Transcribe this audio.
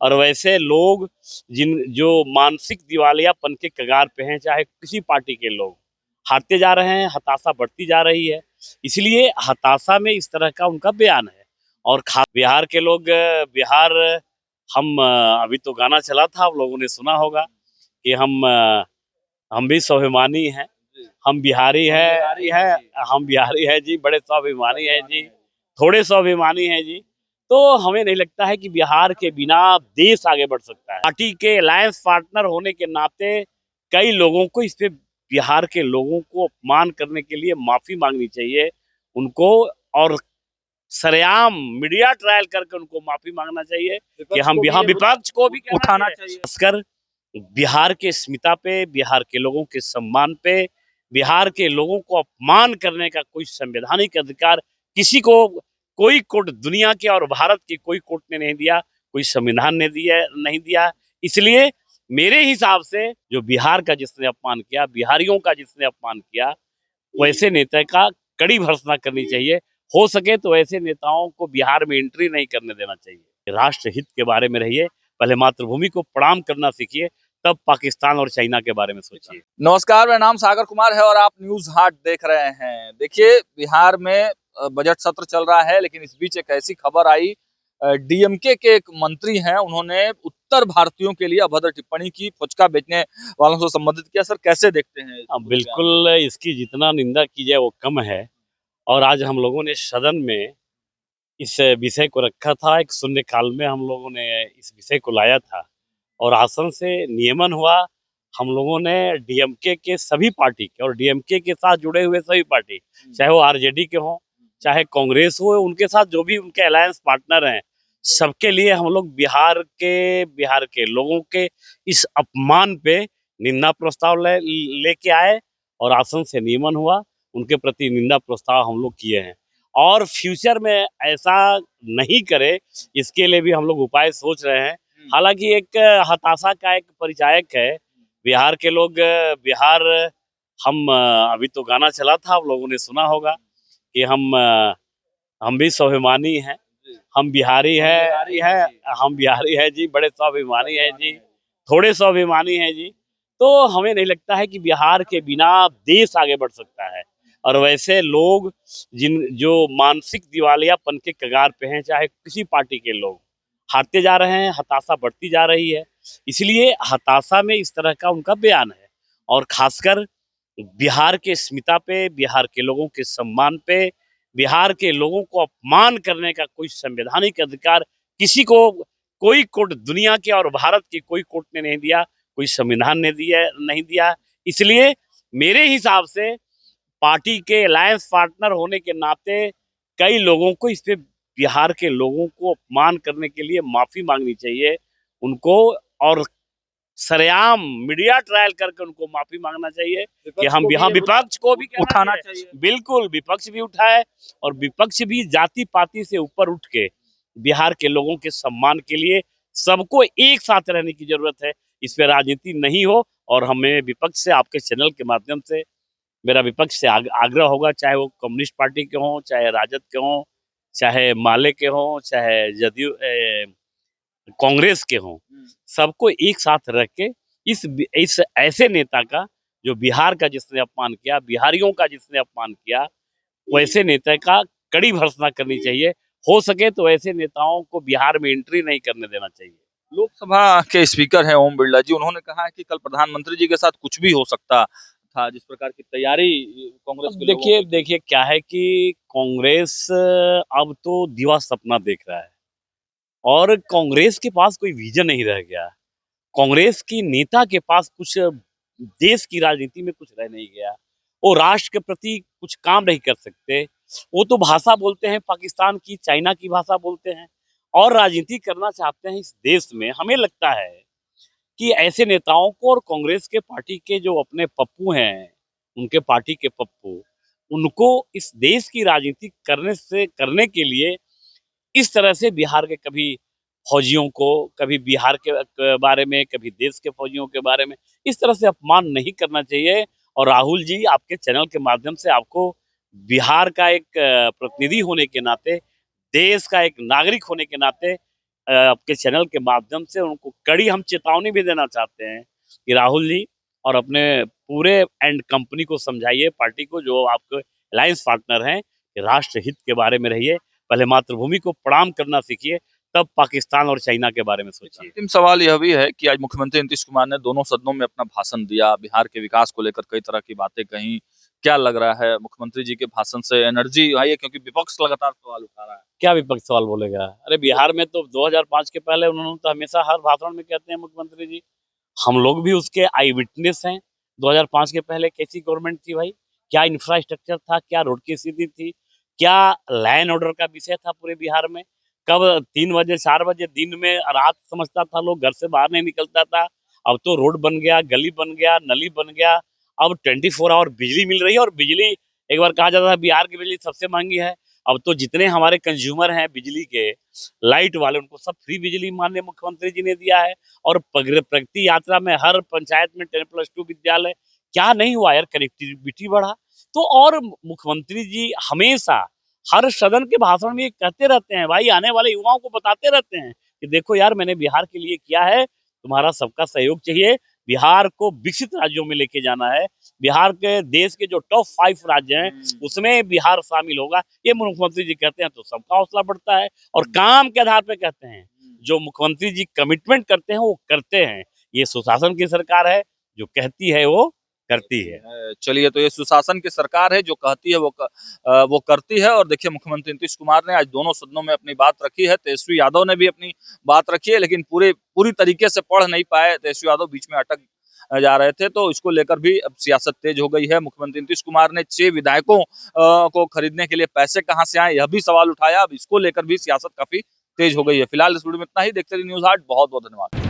और वैसे लोग जो मानसिक दिवालियापन के कगार पे हैं, चाहे किसी पार्टी के लोग, हारते जा रहे हैं, हताशा बढ़ती जा रही है। इसलिए हताशा में इस तरह का उनका बयान है। और खास बिहार के लोग, बिहार हम अभी तो गाना चला था, आप लोगों ने सुना होगा कि हम भी स्वाभिमानी हैं, हम बिहारी है, हम बिहारी है जी, बड़े स्वाभिमानी है जी, थोड़े स्वाभिमानी है जी। तो हमें नहीं लगता है कि बिहार के बिना देश आगे बढ़ सकता है। पार्टी के अलायंस पार्टनर होने के नाते कई लोगों को इस पे, बिहार के लोगों को अपमान करने के लिए माफी मांगनी चाहिए उनको, और सरेआम मीडिया ट्रायल करके उनको माफी मांगना चाहिए कि हम यहाँ विपक्ष को भी उठाना चाहिए। खासकर बिहार के अस्मिता पे, बिहार के लोगों के सम्मान पे, बिहार के लोगों को अपमान करने का कोई संवैधानिक अधिकार किसी को, कोई कोर्ट दुनिया के और भारत की कोई कोर्ट ने नहीं दिया, कोई संविधान ने नहीं दिया। इसलिए मेरे हिसाब से जो बिहार का जिसने अपमान किया, बिहारियों का जिसने अपमान किया, वैसे नेता का कड़ी भर्त्सना करनी चाहिए। हो सके तो ऐसे नेताओं को बिहार में एंट्री नहीं करने देना चाहिए। राष्ट्र हित के बारे में रहिए, पहले मातृभूमि को प्रणाम करना सीखिए, तब पाकिस्तान और चाइना के बारे में सोचिए। नमस्कार, मेरा नाम सागर कुमार है और आप न्यूज हाट देख रहे हैं। देखिए, बिहार में बजट सत्र चल रहा है, लेकिन इस बीच एक ऐसी खबर आई, डीएमके के एक मंत्री हैं, उन्होंने उत्तर भारतीयों के लिए अभद्र टिप्पणी की, फुचका बेचने वालों से संबंधित किया। सर, कैसे देखते हैं? बिल्कुल, इसकी जितना निंदा की जाए वो कम है। और आज हम लोगों ने सदन में इस विषय को रखा था, एक शून्यकाल में हम लोगों ने इस विषय को लाया था और आसन से नियमन हुआ। हम लोगों ने डीएमके के सभी पार्टी के और डीएमके के साथ जुड़े हुए सभी पार्टी, चाहे वो आरजेडी के हों, चाहे कांग्रेस हो, उनके साथ जो भी उनके अलायंस पार्टनर हैं, सबके लिए हम लोग बिहार के लोगों के इस अपमान पे निंदा प्रस्ताव लेके आए और आसन से नियमन हुआ। उनके प्रति निंदा प्रस्ताव हम लोग किए हैं और फ्यूचर में ऐसा नहीं करे, इसके लिए भी हम लोग उपाय सोच रहे हैं। हालांकि एक हताशा का एक परिचायक है बिहार के लोग, बिहार हम अभी तो गाना चला था, आप लोगों ने सुना होगा कि हम भी स्वाभिमानी हैं, हम बिहारी है, हम बिहारी है जी, बड़े स्वाभिमानी है जी, थोड़े स्वाभिमानी है जी। तो हमें नहीं लगता है कि बिहार के बिना देश आगे बढ़ सकता है। और वैसे लोग जो मानसिक दिवालियापन के कगार पे हैं, चाहे किसी पार्टी के लोग, हारते जा रहे हैं, हताशा बढ़ती जा रही है। इसलिए हताशा में इस तरह का उनका बयान है। और खासकर बिहार के अस्मिता पे, बिहार के लोगों के सम्मान पे, बिहार के लोगों को अपमान करने का कोई संवैधानिक अधिकार किसी को, कोई कोर्ट दुनिया के और भारत की कोई कोर्ट ने नहीं दिया, कोई संविधान ने नहीं दिया। इसलिए मेरे हिसाब से पार्टी के अलायंस पार्टनर होने के नाते कई लोगों को इस पे, बिहार के लोगों को अपमान करने के लिए माफी मांगनी चाहिए उनको, और सरेआम मीडिया ट्रायल करके उनको माफी मांगना चाहिए कि हम यहाँ विपक्ष को भी उठाना चाहिए। बिल्कुल, विपक्ष भी उठाए और विपक्ष भी जाति पाति से ऊपर उठ के बिहार के लोगों के सम्मान के लिए सबको एक साथ रहने की जरूरत है। इस पे राजनीति नहीं हो। और हमें विपक्ष से, आपके चैनल के माध्यम से मेरा विपक्ष से आग्रह होगा, चाहे वो कम्युनिस्ट पार्टी के हों, चाहे राजद के हों, चाहे माले के हों, चाहे जदयू कांग्रेस के हों, सबको एक साथ रख के इस ऐसे नेता का, जो बिहार का जिसने अपमान किया, बिहारियों का जिसने अपमान किया, वैसे नेता का कड़ी भर्त्सना करनी चाहिए। हो सके तो ऐसे नेताओं को बिहार में एंट्री नहीं करने देना चाहिए। लोकसभा के स्पीकर हैं ओम बिरला जी, उन्होंने कहा है कि कल प्रधानमंत्री जी के साथ कुछ भी हो सकता था, जिस प्रकार की तैयारी कांग्रेस के देखिए क्या है कि कांग्रेस अब तो दिवा सपना देख रहा है और कांग्रेस के पास कोई विजन नहीं रह गया। कांग्रेस की नेता के पास कुछ देश की राजनीति में कुछ रह नहीं गया। वो राष्ट्र के प्रति कुछ काम नहीं कर सकते। वो तो भाषा बोलते हैं पाकिस्तान की, चाइना की भाषा बोलते हैं और राजनीति करना चाहते हैं इस देश में। हमें लगता है कि ऐसे नेताओं को, और कांग्रेस के पार्टी के जो अपने पप्पू हैं, उनके पार्टी के पप्पू, उनको इस देश की राजनीति करने के लिए इस तरह से बिहार के कभी फौजियों को, कभी बिहार के बारे में, कभी देश के फौजियों के बारे में इस तरह से अपमान नहीं करना चाहिए। और राहुल जी, आपके चैनल के माध्यम से आपको बिहार का एक प्रतिनिधि होने के नाते, देश का एक नागरिक होने के नाते आपके चैनल के माध्यम से उनको कड़ी हम चेतावनी भी देना चाहते हैं कि राहुल जी और अपने पूरे एंड कंपनी को समझाइए, पार्टी को, जो आपके अलायंस पार्टनर हैं, कि राष्ट्र हित के बारे में रहिए। पहले मातृभूमि को प्रणाम करना सीखिए, तब पाकिस्तान और चाइना के बारे में सोचिए। अंतिम सवाल यह भी है कि आज मुख्यमंत्री नीतीश कुमार ने दोनों सदनों में अपना भाषण दिया, बिहार के विकास को लेकर कई तरह की बातें कही। क्या लग रहा है, मुख्यमंत्री जी के भाषण से एनर्जी आई है? क्योंकि विपक्ष लगातार सवाल उठा रहा है। क्या विपक्ष सवाल बोलेगा? अरे बिहार में तो 2005 के पहले उन्होंने तो हमेशा हर भाषण में कहते हैं मुख्यमंत्री जी, हम लोग भी उसके आई विटनेस हैं। 2005 के पहले कैसी गवर्नमेंट थी भाई? क्या इंफ्रास्ट्रक्चर था? क्या रोड की स्थिति थी? क्या लैंड ऑर्डर का विषय था पूरे बिहार में? कब 3 बजे 4 बजे दिन में रात समझता था लोग, घर से बाहर नहीं निकलता था। अब तो रोड बन गया, गली बन गया, नली बन गया। अब 24 आवर बिजली मिल रही है, और बिजली, एक बार कहा जाता था बिहार की बिजली सबसे महंगी है। अब तो जितने हमारे कंज्यूमर हैं बिजली के, लाइट वाले, उनको सब फ्री बिजली माननीय मुख्यमंत्री जी ने दिया है। और प्रगति यात्रा में हर पंचायत में 10+2 विद्यालय, क्या नहीं हुआ यार? कनेक्टिविटी बढ़ा। तो और मुख्यमंत्री जी हमेशा हर सदन के भाषण में ये कहते रहते हैं भाई, आने वाले युवाओं को बताते रहते हैं कि देखो यार, मैंने बिहार के लिए किया है, तुम्हारा सबका सहयोग चाहिए। बिहार को विकसित राज्यों में लेके जाना है। बिहार के देश के जो टॉप 5 राज्य हैं उसमें बिहार शामिल होगा, ये मुख्यमंत्री जी कहते हैं, तो सबका हौसला बढ़ता है। और काम के आधार पे कहते हैं, जो मुख्यमंत्री जी कमिटमेंट करते हैं वो करते हैं। ये सुशासन की सरकार है, जो कहती है वो करती है। चलिए, तो ये सुशासन की सरकार है, जो कहती है वो करती है। और देखिए, मुख्यमंत्री नीतीश कुमार ने आज दोनों सदनों में अपनी बात रखी है। तेजस्वी यादव ने भी अपनी बात रखी है, लेकिन पूरी तरीके से पढ़ नहीं पाए। तेजस्वी यादव बीच में अटक जा रहे थे, तो इसको लेकर भी अब सियासत तेज हो गई है। मुख्यमंत्री नीतीश कुमार ने 6 विधायकों को खरीदने के लिए पैसे कहां से आए, यह भी सवाल उठाया। अब इसको लेकर भी सियासत काफी तेज हो गई है। फिलहाल इस वीडियो में इतना ही। देखते रहिए न्यूज़ 8। बहुत बहुत धन्यवाद।